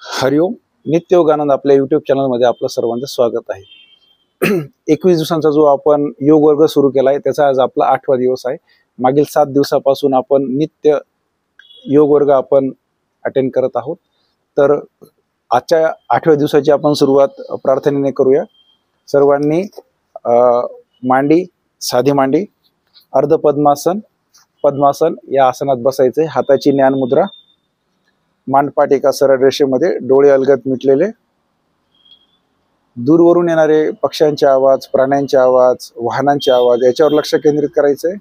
हरिओम. नित्योगानंद आपल्या युट्यूब चॅनलमध्ये आपलं सर्वांचं स्वागत आहे. 21 दिवसांचा जो आपण योग वर्ग सुरू केला आहे त्याचा आज आपला 8वा दिवस आहे. मागील 7 दिवसापासून आपण नित्य योग वर्ग आपण अटेंड करत आहोत. तर आजच्या 8व्या दिवसाची आपण सुरुवात प्रार्थनेने करूया. सर्वांनी मांडी, साधी मांडी, अर्ध पद्मासन, पद्मासन या आसनात बसायचे. हाताची ज्ञान मुद्रा, मांडपाठ एका सरळ रेषेमध्ये, डोळे अलगद मिटलेले. दूरवरून येणारे पक्ष्यांचे आवाज, प्राण्यांचे आवाज, वाहनांचे आवाज याच्यावर लक्ष केंद्रित करायचंय.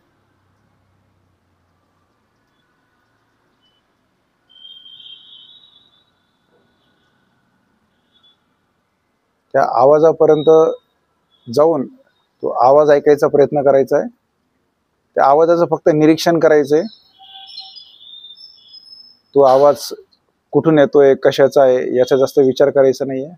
त्या आवाजापर्यंत जाऊन तो आवाज ऐकायचा प्रयत्न करायचा आहे. त्या आवाजाचं फक्त निरीक्षण करायचंय. तो आवाज कुठून येतोय, कशाचा आहे याचा जास्त विचार करायचा नाहीये.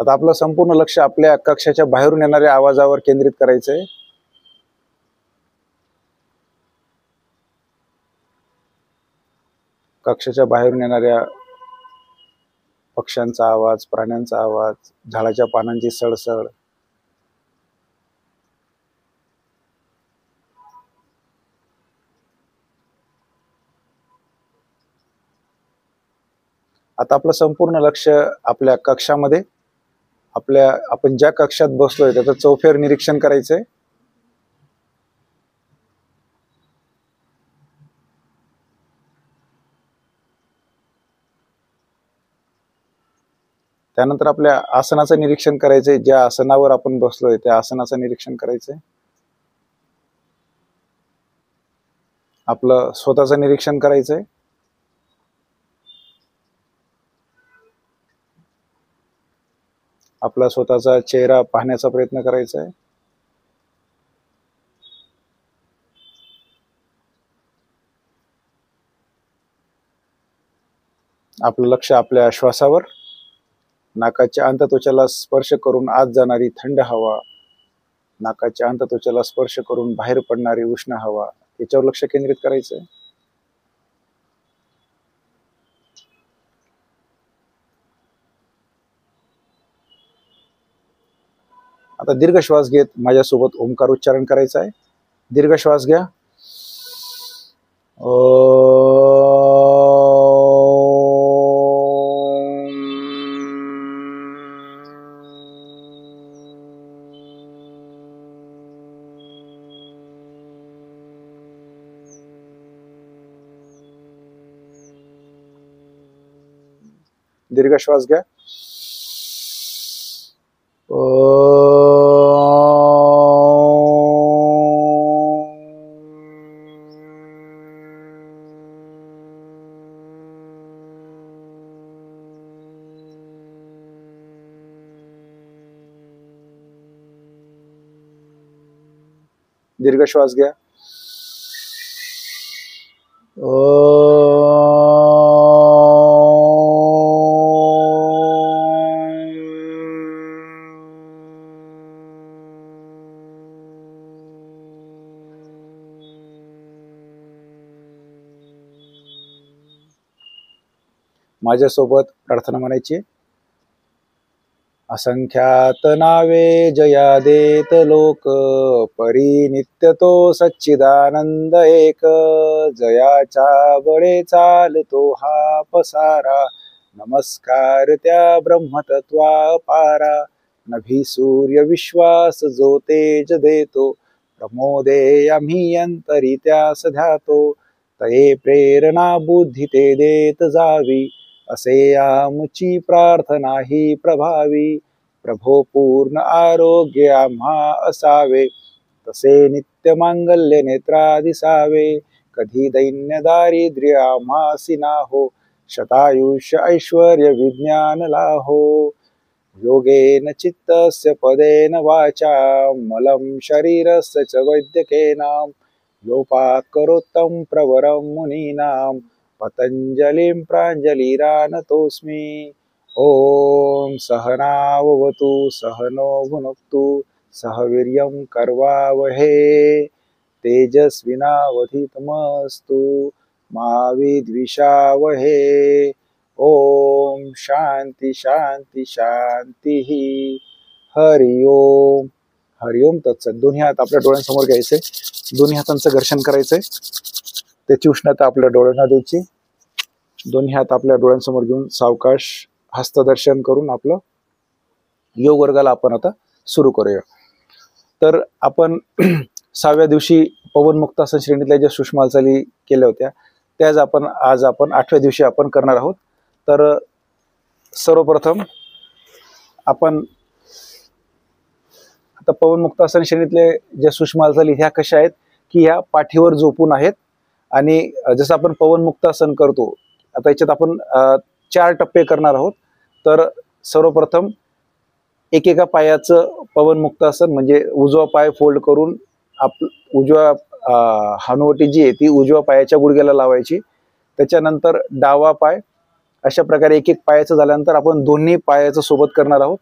आता आपलं संपूर्ण लक्ष आपल्या कक्षाच्या बाहेरून येणाऱ्या आवाजावर केंद्रित करायचंय. कक्षाच्या बाहेरून येणाऱ्या पक्ष्यांचा आवाज, प्राण्यांचा आवाज, झाडाच्या पानांची सळसळ, आता आपलं संपूर्ण लक्ष आपल्या कक्षामध्ये, आपण ज्या कक्षात बसलोय त्याचं चौफेर निरीक्षण करायचंय. त्यानंतर आपल्या आसनाचं निरीक्षण करायचंय. ज्या आसनावर आपण बसलोय त्या आसनाचं निरीक्षण करायचंय. आपलं स्वतःचं निरीक्षण करायचंय. आपला स्वतःचा चेहरा पाहण्याचा प्रयत्न करायचा आहे. आपलं लक्ष आपल्या श्वासावर, नाकाच्या अंतत्वचाला स्पर्श करून आत जाणारी थंड हवा, नाकाच्या अंतत्वचाला स्पर्श करून बाहेर पडणारी उष्ण हवा याच्यावर लक्ष केंद्रित करायचंय. आता दीर्घ श्वास घेत माझ्यासोबत ओंकार उच्चारण करायचा आहे. दीर्घ श्वास घ्या. दीर्घ श्वास घ्या. दीर्घ श्वास घ्या. माझ्यासोबत प्रार्थना म्हणायची. असंख्यात नावे जया देत लोक, परी नित्य तो सच्चिदानंद एक. जयाच्या बळे चालतो हा पसारा, नमस्कार त्या ब्रह्मतत्वा पारा. नभी सूर्य विश्वास जो तेज देतो, प्रमोदे आम्ही अंतरी त्यास ध्यातो. तये प्रेरणा बुद्धी ते देत जावी, असे आमची प्रार्थना ही प्रभावी. प्रभो पूर्ण आरोग्य आम्हा असावे, तसे नित्य मांगल्य नेत्रा दिसावे. कधी दैन्य दारिद्र्य आम्हासी नाहो, शतायुष्य ऐश्वर्य विज्ञान लाहो. योगेन चित्तस्य पदेन वाचा, मलं शरीरस्य च वैद्यकेनां. योपाकरोत्तं प्रवरं मुनीनां, पतंजलिं प्रांजलिरानतोस्मि. ओम सहनावतु सहनो भुनक्तु सह वीर्यं कर्वावहे तेजस्विनावधीतमस्तु मा विद्विषावहे। ओम शांती शांती शांती। हरि ओम। हरि ओम तत्सत। दोन्ही हात आपल्या डोळ्यांसमोर घ्यायचे, दोन्ही हातांचं घर्षण करायचंय, त्याची उष्णता आपल्या डोळ्यांना द्यायची। दोन्ही हात आपल्या डोळ्यांसमोर घेऊन सावकाश हस्तदर्शन करून आपलं योग वर्गाला आपण आता सुरू करूया। तर आपण 6व्या दिवशी पवन मुक्तासन श्रेणीतल्या ज्या सूक्ष्म हालचाली केल्या होत्या त्याच आपण आज 8व्या दिवशी आपण करणार आहोत। तर सर्वप्रथम आपण आता पवन मुक्तासन श्रेणीतले ज्या सूक्ष्म हालचाली ह्या कशा आहेत की ह्या पाठीवर झोपून आहेत आणि जसं आपण पवन मुक्तासन करतो आता याच्यात आपण 4 टप्पे करणार आहोत। तर सर्वप्रथम एकेका पायाचं पवन मुक्तासन म्हणजे उजवा पाय फोल्ड करून उजव्या हनुवटी जी आहे ती उजव्या पायाच्या गुडघ्याला लावायची। त्याच्यानंतर डावा पाय अशा प्रकारे एक एक पायाचं झाल्यानंतर आपण दोन्ही पायाचं सोबत करणार आहोत।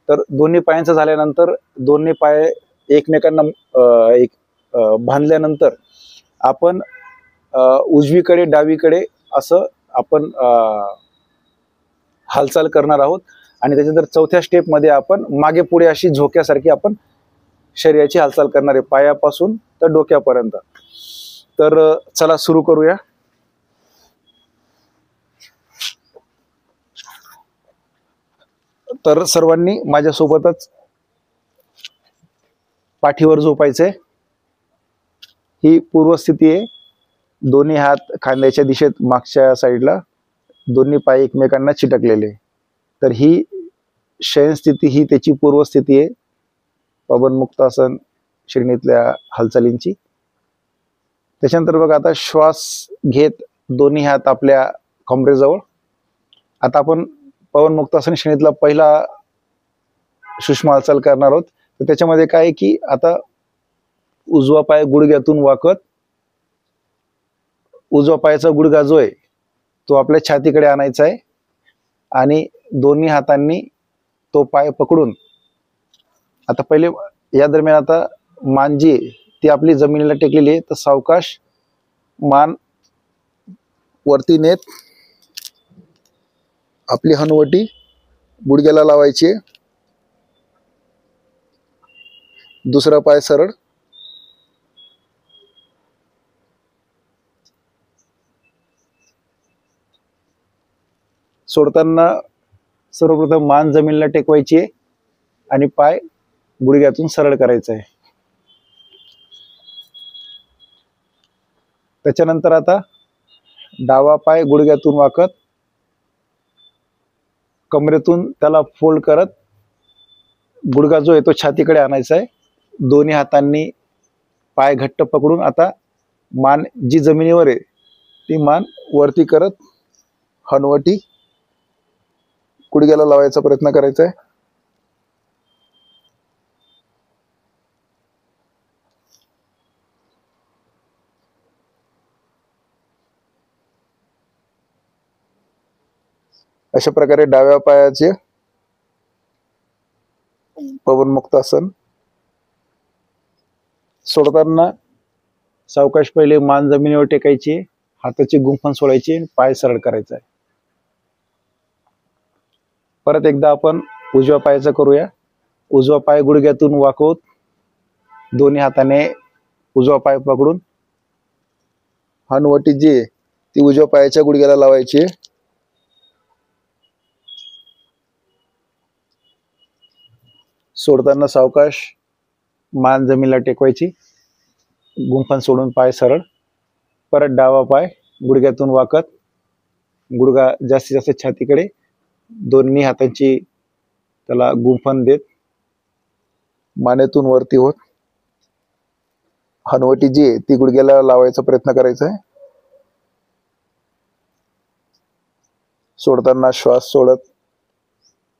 तर दोन्ही पायांचं झाल्यानंतर दोन्ही पाय एकमेकांना बांधल्यानंतर आपण उजवीकडे डावीकडे असं आपण हालचाल करणार आहोत आणि त्याच्यानंतर चौथ्या स्टेप मध्ये आपण मागे पुढे अशी झोक्यासारखी आपण शरीराची हालचाल करणार आहे पायापासून तर डोक्यापर्यंत। तर चला सुरू करूया। तर सर्वांनी माझ्यासोबतच पाठीवर झोपायचंय। ही पूर्वस्थिती आहे, दोन्ही हात खांद्याच्या दिशेत मागच्या साईडला, दोन्ही पाय एकमेकांना चिटकलेले। तर ही शयन स्थिती ही त्याची पूर्वस्थिती आहे पवन मुक्तासन श्रेणीतल्या हालचालींची। त्याच्यानंतर बघा आता श्वास घेत दोन्ही हात आपल्या कमरेजवळ। आता आपण पवन मुक्तासन श्रेणीतला पहिला सूक्ष्म हालचाल करणार आहोत। तर त्याच्यामध्ये काय की आता उजवा पाय गुडघ्यातून वाकत उजवा पायाचा गुडघा जो आहे तो आपल्या छातीकडे आणायचा आहे आणि दोन्ही हातांनी तो पाय पकडून आता पहिले या दरम्यान आता मान जी ती आपली जमिनीला टेकलेली आहे तर सावकाश मान वरती नेत आपली हनुवटी गुडघ्याला लावायची, दुसरा पाय सरळ, सोडताना सर्वप्रथम मान जमिनीला टेकवायची आहे आणि पाय गुडघ्यातून सरळ करायचा आहे। त्याच्यानंतर आता डावा पाय गुडघ्यातून वाकत कमरेतून त्याला फोल्ड करत गुडघा जो आहे तो छातीकडे आणायचा आहे। दोन्ही हातांनी पाय घट्ट पकडून आता मान जी जमिनीवर आहे ती मान वरती करत हनुवटी गुडघ्याला लावायचा प्रयत्न करायचा आहे। अशा प्रकारे डाव्या पायाचे पवन मुक्तासन सोडताना सावकाश पहिले मान जमिनीवर टेकायची, हाताची गुंफण सोडायची, पाय सरळ करायचा आहे। परत एकदा आपण उजव्या पायाचं करूया। उजवा पाय गुडघ्यातून वाकवत दोन्ही हाताने उजवा पाय पकडून हनुवटी जी ती उजव्या पायाच्या गुडघ्याला लावायची, सोडताना सावकाश मान जमिनीला टेकवायची, गुंफण सोडून पाय सरळ। परत डावा पाय गुडघ्यातून वाकत गुडघा जास्तीत जास्त छातीकडे, दोन्ही हातांची त्याला गुंफण देत मानेतून वरती होत हनुवटी जी आहे ती गुडघ्याला लावायचा प्रयत्न करायचा आहे। सोडताना श्वास सोडत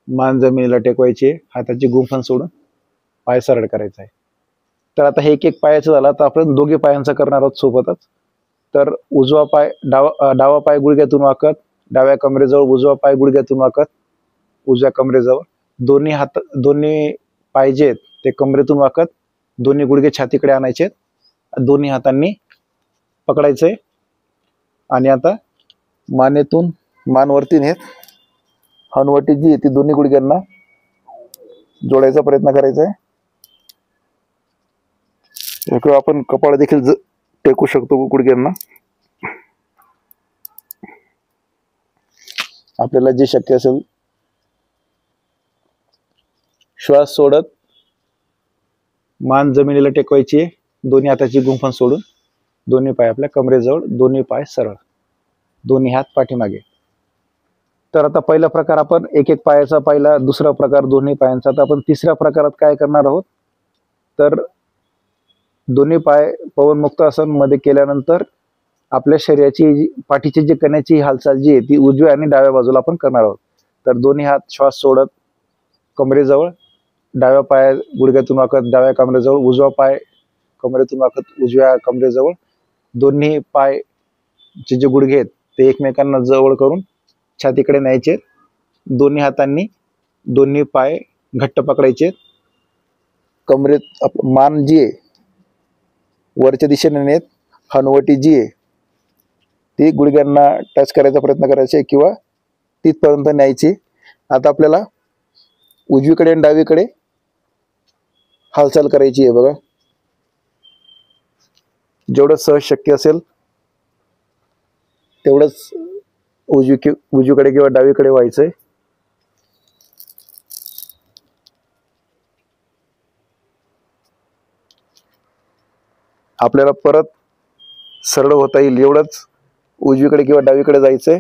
मान जमिनीला टेकवायची, हाताची गुंफण सोडून पाय सरळ करायचा आहे। तर आता हे एक एक पायाचं झालं, आता आपण दोघे पायांचं करणार आहोत सोबतच। तर उजवा पाय डावा पाय गुडघ्यातून वाकत डाव्या कमरेजवळ उजवा पाय गुडघ्यातून वाकत उजव्या कमरेजवळ. दोन्ही पाय जे आहेत ते कमरेतून वाकत दोन्ही गुडघे छातीकडे आणायचे, दोन्ही हातांनी पकडायचे आणि आता मानेतून मान वरती नेत हनुवटी जी आहे ती दोन्ही गुडघ्यांना जोडायचा प्रयत्न करायचा आहे. किंवा आपण कपाळ देखील टेकू शकतो गुडघ्यांना, आपल्याला जे शक्य असेल. श्वास सोडत मान जमिनीला टेकवायची आहे, दोन्ही हाताची गुंफण सोडून, दोन्ही पाय आपल्या कमरेजवळ, दोन्ही पाय सरळ, दोन्ही हात पाठीमागे. तर आता पहिला प्रकार आपण एक एक पायाचा पाहिला, दुसरा प्रकार दोन्ही पायांचा. आता आपण तिसऱ्या प्रकारात काय करणार आहोत, तर दोन्ही पाय पवनमुक्त आसन मध्ये केल्यानंतर आपल्या शरीराची पाठीची जी कण्याची हालचाल जी आहे ती उजव्या आणि डाव्या बाजूला आपण करणार आहोत. तर दोन्ही हात श्वास सोडत कमरेजवळ, डाव्या पाय गुडघ्यातून वाकत डाव्या कमरेजवळ, उजवा पाय कमरेतून वाकत उजव्या कमरेजवळ, दोन्ही पाय जे गुडघे आहेत ते एकमेकांना जवळ करून छातीकडे न्यायचे. दोन्ही हातांनी दोन्ही पाय घट्ट पकडायचे. कमरेत मान जी आहे वरच्या दिशेने नेत हनुवटी जी आहे ती गुडघ्यांना टच करायचा प्रयत्न करायचा किंवा तिथपर्यंत न्यायची. आता आपल्याला उजवीकडे आणि डावीकडे हालचाल करायची आहे बघा. जेवढं सहज शक्य असेल तेवढंच उजवीकडे किंवा डावीकडे व्हायचंय. आपल्याला परत सरळ होता येईल एवढंच उजवीकडे किंवा डावीकडे जायचंय.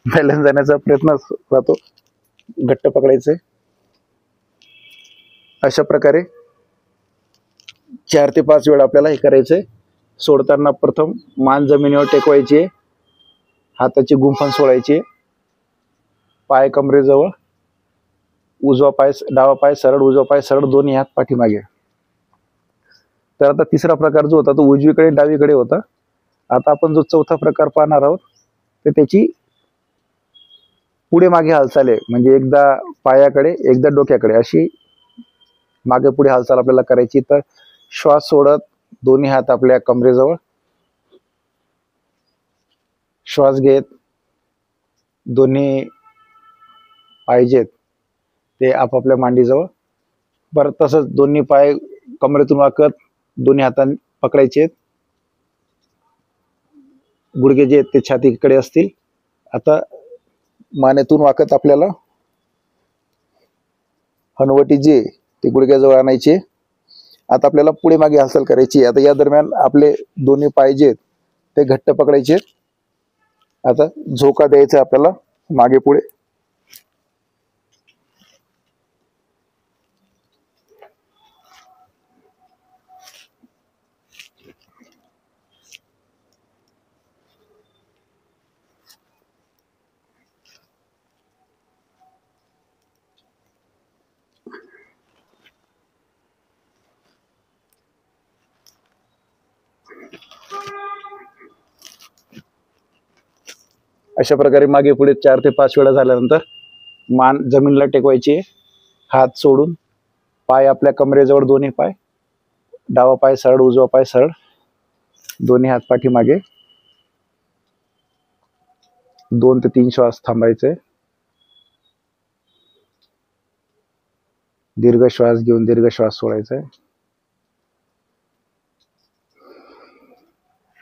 बॅलन्स जाण्याचा प्रयत्न राहतो, घट्ट पकडायचंय. अशा प्रकारे 4 ते 5 वेळा आपल्याला हे करायचंय. सोडताना प्रथम मान जमिनीवर टेकवायची, हाताची गुंफण सोडायची, पाय कमरेजवळ, डावा पाय सरळ, उजवा पाय सरळ, दोन्ही हात पाठीमागे. तर आता तिसरा प्रकार जो होता तो उजवीकडे डावीकडे होता. आता आपण जो चौथा प्रकार पाहणार आहोत तर त्याची पुढे मागे हालचाल आहे, म्हणजे एकदा पायाकडे एकदा डोक्याकडे अशी मागे पुढे हालचाल आपल्याला करायची. तर श्वास सोडत दोन्ही हात आपल्या कमरेजवळ, श्वास घेत दोन्ही पाय जे ते आपापल्या मांडीजवळ, परत तसंच दोन्ही पाय कमरेतून वाकत दोन्ही हातांनी पकडायचे, गुडघे जे ते छातीकडे असतील. आता मानेतून वाकत आपल्याला हनुवटी जी ते गुडघ्याजवळ आणायची. आता आपल्याला पुढे मागे हालचाल करायची. आता या दरम्यान आपले दोन्ही पाय जे ते घट्ट पकडायचे. आता झोका द्यायचा आपल्याला मागे पुढे. अशा प्रकारे मागे पुढे 4 ते 5 वेळा झाल्यानंतर मान जमिनीला टेकवायची, हात सोडून पाय आपल्या कमरेजवळ, दोन्ही पाय, डावा पाय सरळ, उजवा पाय सरळ, दोन्ही हात पाठीमागे. 2 ते 3 श्वास थांबायचे. दीर्घ श्वास घेऊन दीर्घ श्वास सोडायचा.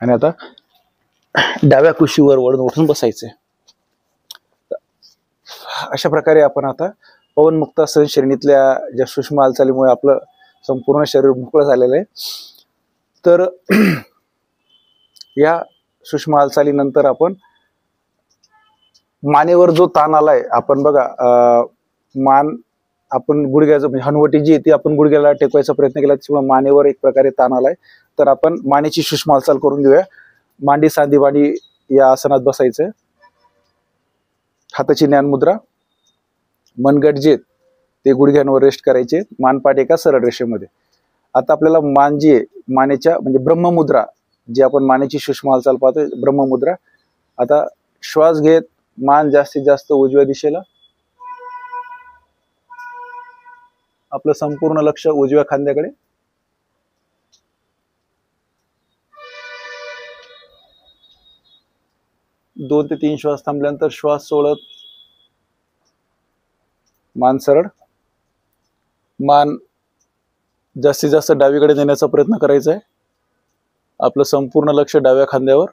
आणि आता डाव्या कुशीवर वळून उठून बसायचे. अशा प्रकारे आपण आता पवनमुक्त आसन श्रेणीतल्या ज्या सूक्ष्म हालचालीमुळे आपलं संपूर्ण शरीर मोकळं झालेलं आहे. तर या सूक्ष्म हालचालीनंतर आपण मानेवर जो ताण आलाय, आपण बघा मान आपण गुडघ्याचं म्हणजे हनुवटी जी ती आपण गुडघ्याला टेकवायचा प्रयत्न केला, त्याच्यामुळे मानेवर एक प्रकारे ताण आलाय. तर आपण मानेची सूक्ष्म हालचाल करून घेऊया. मांडी सांधी मांडी या आसनात बसायचं. हाताची ज्ञान मुद्रा, मनगट जे ते गुडघ्यांवर रेस्ट करायचे, मानपाट एका सरळ रेषेमध्ये. आता आपल्याला मान जी आहे मानेच्या म्हणजे ब्रह्ममुद्रा जी आपण मानेची सूक्ष्म हालचाल पाहतोय ब्रह्ममुद्रा. आता श्वास घेत मान जास्तीत जास्त उजव्या दिशेला, आपलं संपूर्ण लक्ष उजव्या खांद्याकडे. 2 ते 3 श्वास थांबल्यानंतर श्वास सोडत मान सरळ. मान जास्तीत जास्त डावीकडे नेण्याचा प्रयत्न करायचा आहे. आपलं संपूर्ण लक्ष डाव्या खांद्यावर.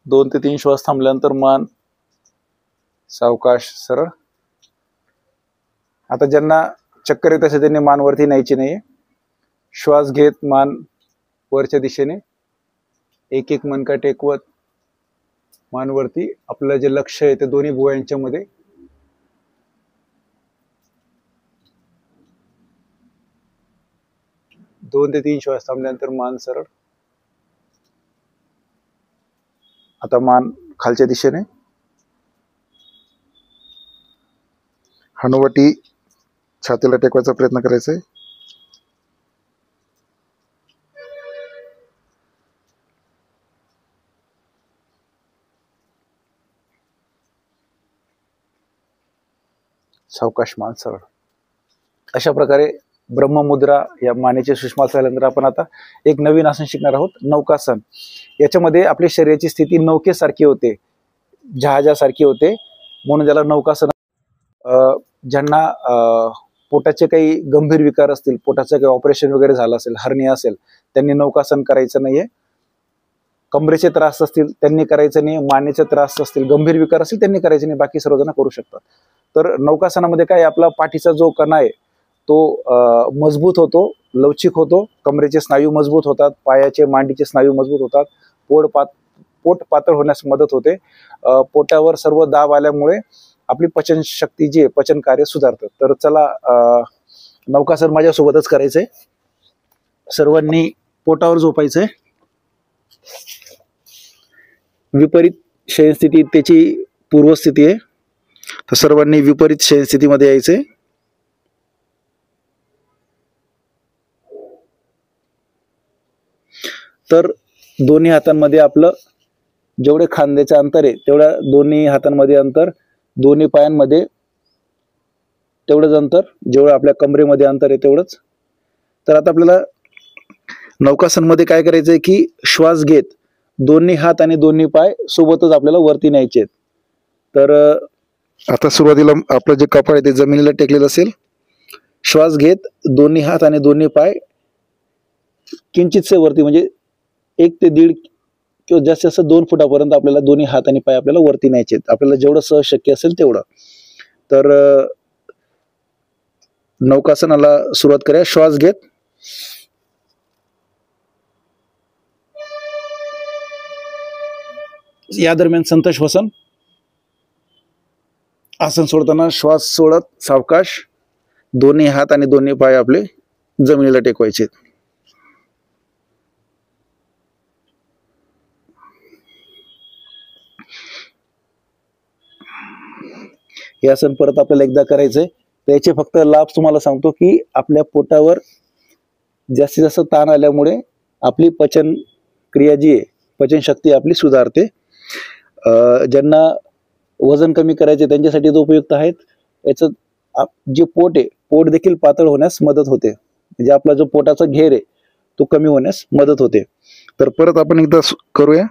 दोन ते 3 श्वास थांबल्यानंतर मान सावकाश सरळ. आता ज्यांना चक्कर येत असेल त्यांनी मान वरती न्यायची नाहीये. श्वास घेत मान वरच्या दिशेने, एक एक मनका टेकवत मान वरती. आपलं जे लक्ष आहे ते दोन्ही भुवयांच्या मध्ये. दोन ते 3 श्वास थांबल्यानंतर मान सरळ. आता मान खालच्या दिशेने, हनुवटी छातीला टेकवायचा प्रयत्न करायचा आहे. सावकाश मान सरळ. अशा प्रकारे ब्रह्ममुद्रा या मानेच्या सूक्ष्म हालचालीनंतर आपण आता एक नवीन आसन शिकणार आहोत, नौकासन. याच्यामध्ये आपल्या शरीराची स्थिती नौकेसारखी होते, जहाजासारखी होते, म्हणून त्याला नौकासन. ज्यांना पोटाचे काही गंभीर विकार असतील, पोटाचं काही ऑपरेशन वगैरे झालं असेल, हर्निया असेल, त्यांनी नौकासन करायचं नाहीये. कमरेचे त्रास असतील त्यांनी करायचं नाही. मानेचे त्रास असतील, गंभीर विकार असतील त्यांनी करायचे नाही. बाकी सर्वजण करू शकतात. तर नौकासनामध्ये काय, आपला पाठीचा जो कणा आहे तो मजबूत होतो, लवचिक होतो. कमरेचे स्नायू मजबूत होतात, पायाचे मांडीचे स्नायू मजबूत होतात. पोट पातळ होण्यास मदत होते. पोटावर सर्व दाब आल्यामुळे आपली पचन शक्ती जी आहे, पचन कार्य सुधारतं. तर चला नौकासन माझ्यासोबतच करायचंय. सर्वांनी पोटावर झोपायचंय. विपरीत शयनस्थिती त्याची पूर्वस्थिती आहे. तर सर्वांनी विपरीत शयनस्थितीमध्ये यायचंय. तर दोन्ही हातांमध्ये आपलं जेवढे खांद्याचं अंतर आहे तेवढ्या दोन्ही हातांमध्ये अंतर, दोन्ही पायांमध्ये तेवढंच अंतर, जेवढं आपल्या कमरेमध्ये अंतर आहे तेवढंच. तर आता आपल्याला नौकासनमध्ये काय करायचंय की श्वास घेत दोन्ही हात आणि दोन्ही पाय सोबतच आपल्याला वरती न्यायचे. तर आता सुरुवातीला आपलं जे कपाळ आहे ते जमिनीला टेकलेलं असेल. श्वास घेत दोन्ही हात आणि दोन्ही पाय किंचितसे वरती, म्हणजे 1 ते 1.5 किंवा जास्तीत जास्त 2 फुटापर्यंत आपल्याला दोन्ही हात आणि पाय आपल्याला वरती न्यायचे. आपल्याला जेवढं सहज शक्य असेल तेवढं. तर नौकासनाला सुरुवात करूया. श्वास घेत या दरम्यान संत श्वसन. आसन सोडताना श्वास सोडत सावकाश दोन्ही हात आणि दोन्ही पाय आपले जमिनीला टेकवायचे. हे आसन परत आपल्याला एकदा करायचंय. त्याचे फक्त लाभ तुम्हाला सांगतो की आपल्या पोटावर जास्तीत जास्त ताण आल्यामुळे आपली पचन क्रिया जी आहे, पचन शक्ती आपली सुधारते. ज्यांना वजन कमी करायचे त्यांच्यासाठी तो उपयुक्त आहेत. याचं जे पोट आहे, पोट देखील पातळ होण्यास मदत होते. म्हणजे आपला जो पोटाचा घेर आहे तो कमी होण्यास मदत होते. तर परत आपण एकदा करूया.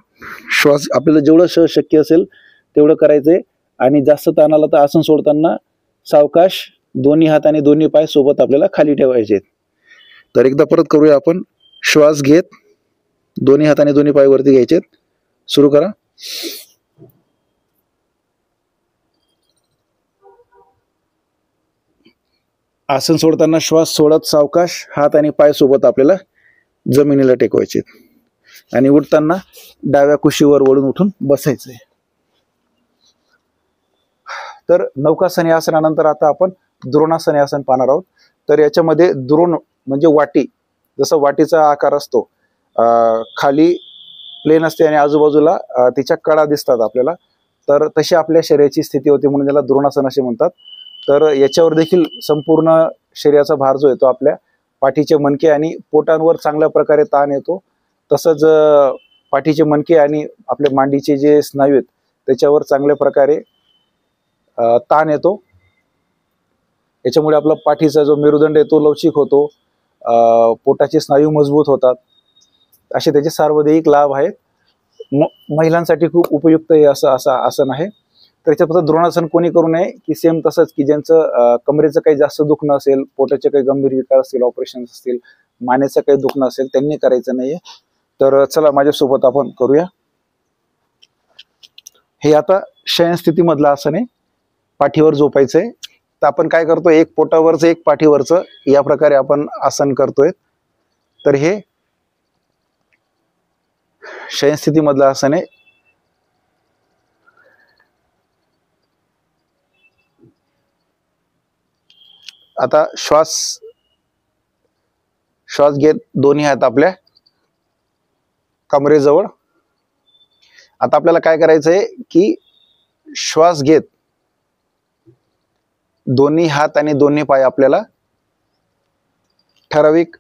श्वास आपल्याला जेवढं सहज शक्य असेल तेवढं करायचंय. आणि जास्त ताण आला तर आसन सोडताना सावकाश दोन्ही हात आणि दोन्ही पाय सोबत आपल्याला खाली ठेवायचे. तर एकदा परत करूया आपण. श्वास घेत दोन्ही हात आणि दोन्ही पाय वरती घ्यायचे. सुरू करा. आसन सोडताना श्वास सोडत सावकाश हात आणि पाय सोबत आपल्याला जमिनीला टेकवायचे. आणि उठताना डाव्या कुशीवर वळून उठून बसायचंय. तर नौकासन या आसनानंतर आता आपण द्रोणासन हे आसन पाहणार आहोत. तर याच्यामध्ये द्रोण म्हणजे वाटी, जसं वाटीचा आकार असतो, खाली प्लेन असते आणि आजूबाजूला तिच्या कडा दिसतात आपल्याला. तर तशी आपल्या शरीराची स्थिती होती, म्हणून त्याला द्रोणासन असे म्हणतात. तर याच्यावर देखील संपूर्ण शरीराचा भार जो आहे तो आपल्या पाठीचे मणके आणि पोटांवर चांगल्या प्रकारे ताण येतो. तसंच पाठीचे मणके आणि आपले मांडीचे जे स्नायू आहेत त्याच्यावर चांगल्या प्रकारे ताण येतो. याच्यामुळे आपला पाठीचा जो मेरुदंड आहे तो लवचिक होतो, पोटाचे स्नायू मजबूत होतात. असे त्याचे सार्वदेहिक लाभ आहेत. महिलांसाठी खूप उपयुक्त हे असं आसन आहे. तर याच्यात द्रोणासन कोणी करू नये, की सेम तसंच की ज्यांचं कमरेचं काही जास्त दुखणं असेल, पोटाचे काही गंभीर विकार असतील, ऑपरेशन असतील, मानेचं काही दुखणं असेल, त्यांनी करायचं नाहीये. तर चला माझ्यासोबत आपण करूया. हे आता शयन स्थितीमधलं आसन आहे, पाठीवर झोपायचंय. तर आपण काय करतो, एक पोटावरचं एक पाठीवरचं या प्रकारे आपण आसन करतोय. तर हे शयन स्थितीमधलं आसन आहे. आता श्वास घेत दोन्ही हात आपल्या कमरेजवळ. आता आपल्याला काय करायचंय की श्वास घेत दोन्ही हात आणि दोन्ही पाय आपल्याला ठराविक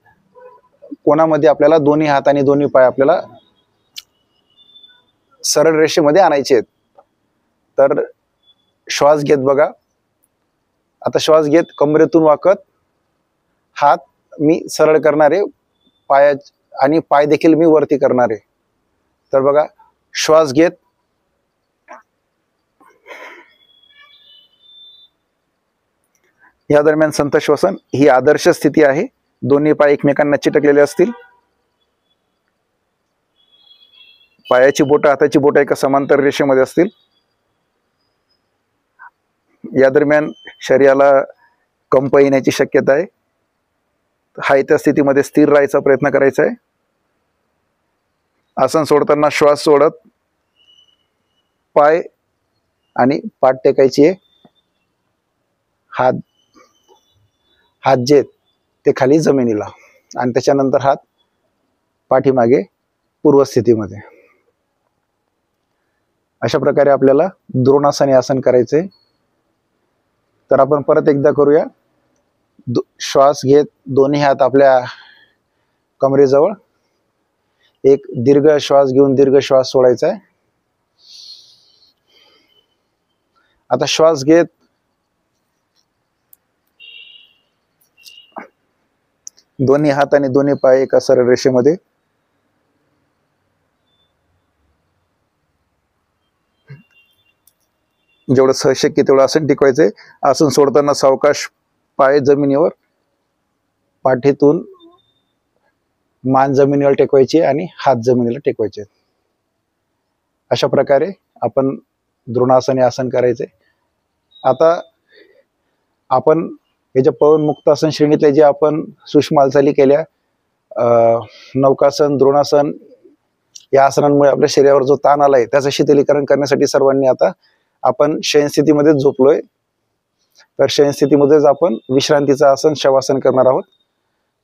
कोणामध्ये आपल्याला दोन्ही हात आणि दोन्ही पाय आपल्याला सरळ रेषेमध्ये आणायचे आहेत. तर श्वास घेत बघा. आता श्वास घेत कमरेतून वाकत हात मी सरळ करणार आहे, पाया आणि पाय देखील मी वरती करणार आहे. तर बघा, श्वास घेत या दरम्यान संत श्वसन ही आदर्श स्थिती आहे. दोन्ही पाय एकमेकांना चिटकलेले असतील. पायाची बोटं हाताची बोटं एका समांतर रेषेमध्ये असतील. या दरम्यान शरीराला कंप येण्याची शक्यता आहे. हाय त्या स्थितीमध्ये स्थिर राहायचा प्रयत्न करायचा आहे. आसन सोडताना श्वास सोडत पाय आणि पाठ टेकायची आहे. हात जे ते खाली जमिनीला आणि त्याच्यानंतर हात पाठीमागे पूर्वस्थितीमध्ये. अशा प्रकारे आपल्याला द्रोणासन आसन करायचे. तर आपण परत एकदा करूया. श्वास घेत दोन्ही हात आपल्या कमरेजवळ. एक दीर्घ श्वास घेऊन दीर्घ श्वास सोडायचा आहे. आता श्वास घेत दोन्ही हात आणि दोन्ही पाय एका सरळ रेषेमध्ये. जेवढं सहशक्य तेवढं आसन टिकवायचंय. आसन सोडताना सावकाश पाय जमिनीवर, पाठीतून मान जमिनीवर टेकवायची आणि हात जमिनीला टेकवायचे. अशा प्रकारे आपण द्रोणासन आसन करायचे. आता आपण हे जे पवन मुक्तासन श्रेणीतले जे आपण सूक्ष्म हालचाली केल्या, नौकासन, द्रोणासन, या आसनांमुळे आपल्या शरीरावर जो ताण आलाय त्याचं शीतलीकरण करण्यासाठी सर्वांनी आता आपण शयन स्थितीमध्ये झोपलोय. तर शयन स्थितीमध्येच आपण विश्रांतीचं आसन शवासन करणार आहोत.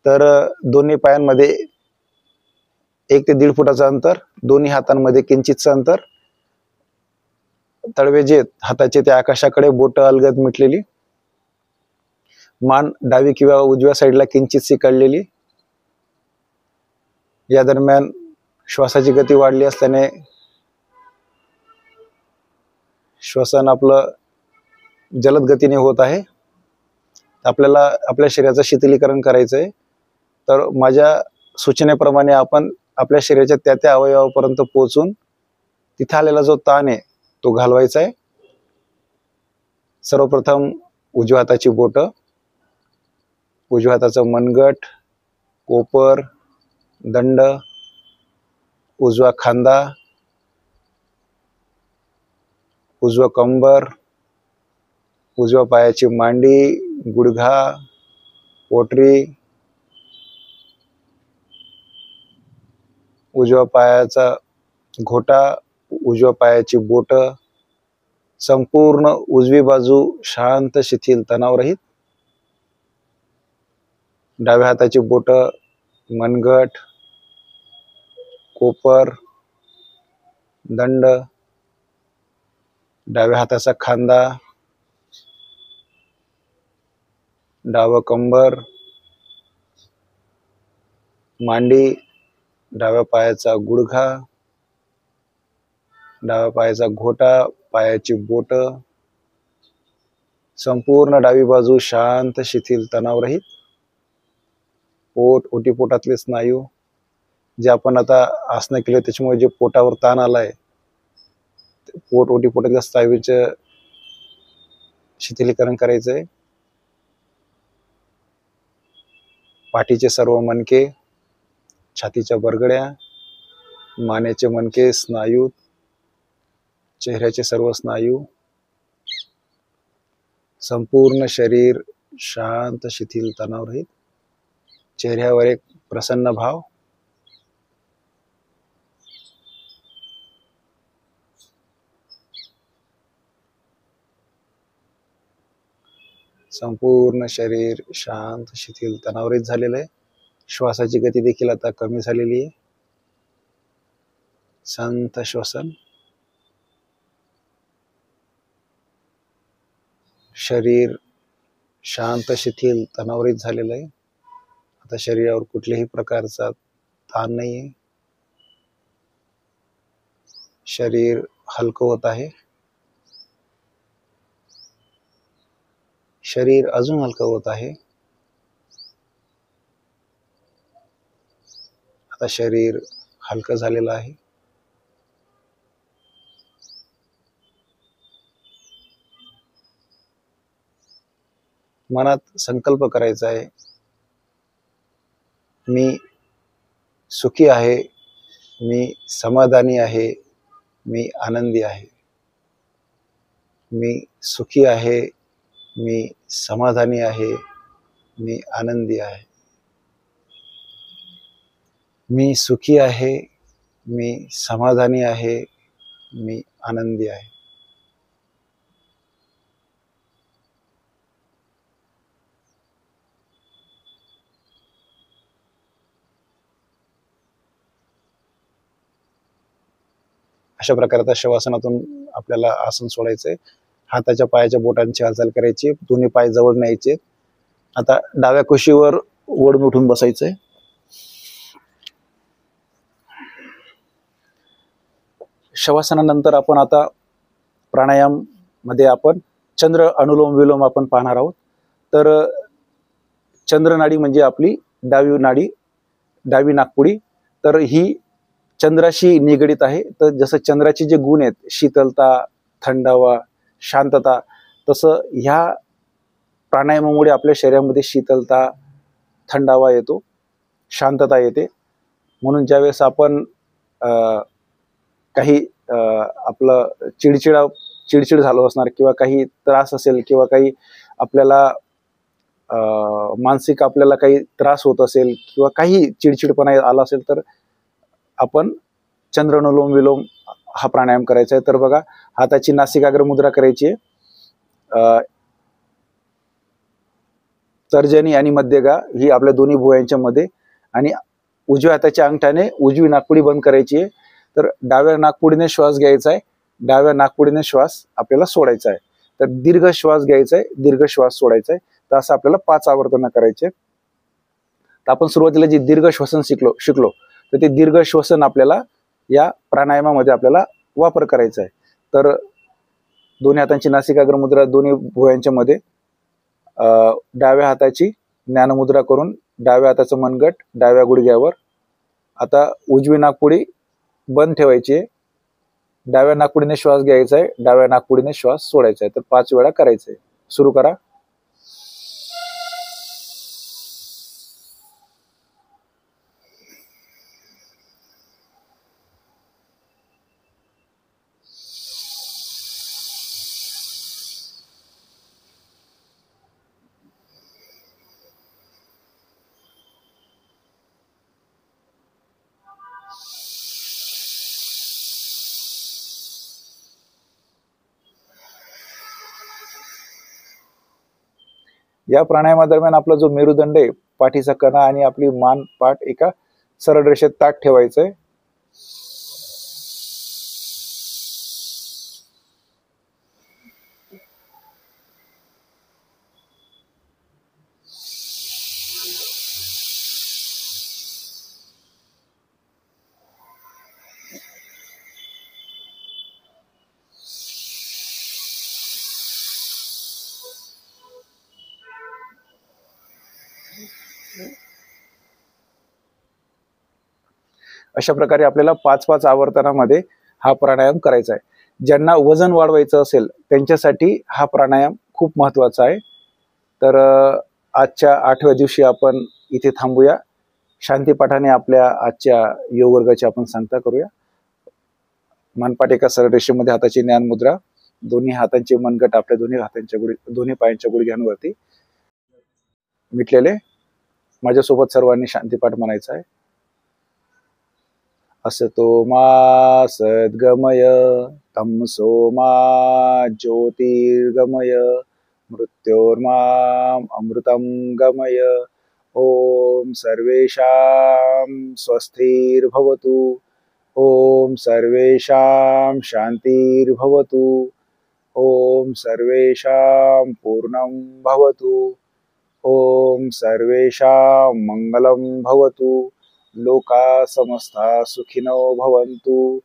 तर दोन्ही पायांमध्ये 1 ते 1.5 फुटाचं अंतर, दोन्ही हातांमध्ये किंचितचं अंतर, तळवे जे हाताचे ते आकाशाकडे, बोट अलगद मिटलेली, मान डावी किंवा उजव्या साईडला किंचितशी काढलेली. या दरम्यान श्वासाची गती वाढली असल्याने श्वसन आपलं जलद गतीने होत आहे. आपल्याला आपल्या शरीराचं शीतलीकरण करायचंय. तर माझ्या सूचनेप्रमाणे आपण आपल्या शरीराच्या त्या अवयवापर्यंत पोहोचून तिथे आलेला जो ताण आहे तो घालवायचा आहे. सर्वप्रथम उजव्या हाताची बोटं, उजव्या हाताचं मनगट, कोपर, दंड, उजवा खांदा, उजवा कंबर, उजव्या पायाची मांडी, गुडघा, पोटरी, उजव्या पायाचा घोटा, उजव्या पायाची बोट, संपूर्ण उजवी बाजू शांत, शिथिल, तणावरहित. डाव्या हाताची बोट, मनगट, कोपर, दंड, डाव्या हाताचा खांदा, डावं कंबर, मांडी, डाव्या पायाचा गुडघा, डाव्या पायाचा घोटा, पायाची बोट, संपूर्ण डावी बाजू शांत, शिथिल, तणावरहित. पोट, ओटीपोटातले स्नायू जे आपण आता आसनं केले त्याच्यामुळे जे पोटावर ताण आलाय, पोट ओटीपोटातल्या स्नायूचं शिथिलीकरण करायचंय. पाठीचे सर्व मणके, छातीच्या बरगड्या, मानेचे मणके, स्नायू, चेहऱ्याचे सर्व स्नायू, संपूर्ण शरीर शांत, शिथिल, तणावरहित. चेहऱ्यावर एक प्रसन्न भाव. संपूर्ण शरीर शांत, शिथिल, तणावरहित झालेलं आहे. श्वासाची गती देखील आता कमी झालेली आहे. संथ श्वसन. शरीर शांत, शिथिल, तणावरहित झालेलं आहे. आता शरीरावर कुठल्याही प्रकारचा ताण नाही आहे. शरीर हलकं होत आहे. शरीर अजून हलकं होत आहे. आता शरीर हलकं झालेलं आहे. मनात संकल्प करायचा आहे, मी सुखी आहे, मी समाधानी आहे, मी आनंदी आहे. मी सुखी आहे, मी समाधानी आहे, मी आनंदी आहे. मी सुखी आहे, मी समाधानी आहे, मी आनंदी आहे. अशा प्रकारच्या शवासनातून आपल्याला आसन सोडायचंय. हाताच्या पायाच्या बोटांची हालचाल करायची, दोन्ही पाय जवळ न्यायचे. आता डाव्या कुशीवर ओढून उठून बसायचंय. शवासनानंतर आपण आता प्राणायाम मध्ये आपण चंद्र अनुलोम विलोम आपण पाहणार आहोत. तर चंद्र नाडी म्हणजे आपली डावी नाडी, डावी नाकपुडी. तर ही चंद्राशी निगडित आहे. तर जसं चंद्राचे जे गुण आहेत, शीतलता, थंडावा, शांतता, तसं ह्या प्राणायामामुळे आपल्या शरीरामध्ये शीतलता, थंडावा येतो, शांतता येते. म्हणून ज्यावेळेस आपण काही आपलं चिडचिड झालं असणार किंवा काही त्रास असेल किंवा काही आपल्याला मानसिक आपल्याला काही त्रास होत असेल किंवा काही चिडचिडपणा आला असेल, तर आपण चंद्र अनुलोम विलोम हा प्राणायाम करायचा आहे. तर बघा, हाताची नासिकाग्र मुद्रा करायची आहे. तर्जनी आणि मध्यगा ही आपल्या दोन्ही भुवयांच्या मध्ये, आणि उजव्या हाताच्या अंगठ्याने उजवी नाकपुडी बंद करायची आहे. तर डाव्या नाकपुडीने श्वास घ्यायचा आहे, डाव्या नाकपुडीने श्वास आपल्याला सोडायचा आहे. तर दीर्घ श्वास घ्यायचा आहे, दीर्घ श्वास सोडायचा आहे. तर असं आपल्याला 5 आवर्तन करायचे. तर आपण सुरुवातीला जे दीर्घ श्वसन शिकलो, तर ते दीर्घ श्वसन आपल्याला या प्राणायामामध्ये आपल्याला वापर करायचा आहे. तर दोन्ही हातांची नासिकाग्र मुद्रा दोन्ही भुवयांच्या मध्ये, डाव्या हाताची ज्ञानमुद्रा करून डाव्या हाताचं मनगट डाव्या गुडघ्यावर. आता उजवी नाकपुडी बंद ठेवायची आहे, डाव्या नाकपुडीने श्वास घ्यायचा आहे, डाव्या नाकपुडीने श्वास सोडायचा आहे. तर 5 वेळा करायचं आहे. सुरू करा. या प्राणायामादरम्यान आपला जो मेरुदंड आहे, पाठीचा कणा आणि आपली मान पाठ एका सरळ रेषेत ताठ ठेवायचंय. अशा प्रकारे आपल्याला 5-5 आवर्तनामध्ये हा प्राणायाम करायचा आहे. ज्यांना वजन वाढवायचं असेल त्यांच्यासाठी हा प्राणायाम खूप महत्त्वाचा आहे. तर आजच्या 8व्या दिवशी आपण इथे थांबूया. शांतीपाठाने आपल्या आजच्या योग वर्गाची आपण सांगता करूया. मनपाट एका सरळ रेषेमध्ये हाताची ज्ञान मुद्रा, दोन्ही हातांचे मनगट आपल्या दोन्ही पायांच्या गुडघ्यांवरती मिटलेले. माझ्यासोबत सर्वांनी शांतीपाठ म्हणायचा आहे. असतो मा सद्गमय तमसो मा ज्योतिर्गमय मृत्योर्माम अमृतं गमय. ओम सर्वेषां स्वस्तिर्भवतु. ओम सर्वेषां शांतिर्भवतु. ओम सर्वेषां पूर्णं भवतु. ओम सर्वेषां मंगलं भवतु. लोका समस्ता सुखिनो भवन्तु.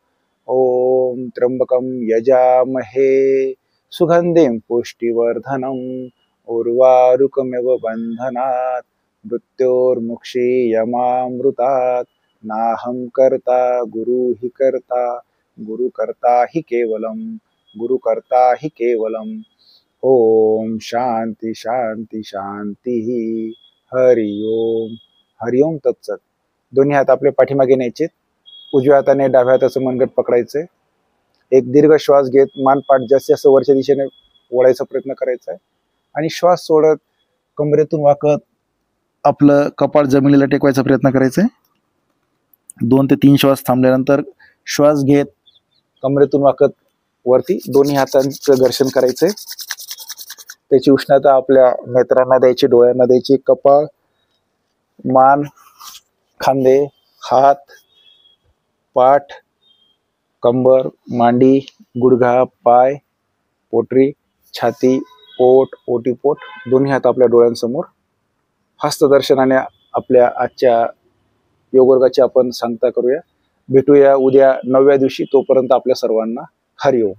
ओम त्र्यंबकं यजामहे सुगंधिं पुष्टिवर्धनम् उर्वारुकमिव बन्धनात् मृत्योर्मुक्षीयमामृतात्. नाहं कर्ता गुरु हि कर्ता गुरुकर्ता हि केवलम गुरुकर्ता हि केवलम. ओम शांती शांती शांती. हरि ओम. हरि ओम तत्सत. दोन्ही हात आपले पाठीमागे न्यायचे. उजव्या हाताने डाव्या हाताचं मनगट पकडायचंय. एक दीर्घ श्वास घेत मानपाठ जास्तीत जास्त वरच्या दिशेने ओढायचा प्रयत्न करायचा आहे आणि श्वास सोडत कमरेतून वाकत आपलं कपाळ जमिनीला टेकवायचा प्रयत्न करायचा आहे. 2 ते 3 श्वास थांबल्यानंतर श्वास घेत कमरेतून वाकत वरती दोन्ही हातांचं घर्षण करायचंय. त्याची उष्णता आपल्या नेत्रांना द्यायची, डोळ्यांना द्यायची. कपाळ, मान, खांदे, हात, पाठ, कंबर, मांडी, गुडघा, पाय, पोटरी, छाती, पोट, ओटीपोट, दोन्ही हात आपल्या डोळ्यांसमोर. हस्तदर्शनाने आपल्या आजच्या योग वर्गाची आपण सांगता करूया. भेटूया उद्या 9व्या दिवशी. तोपर्यंत आपल्या सर्वांना हरि ओम.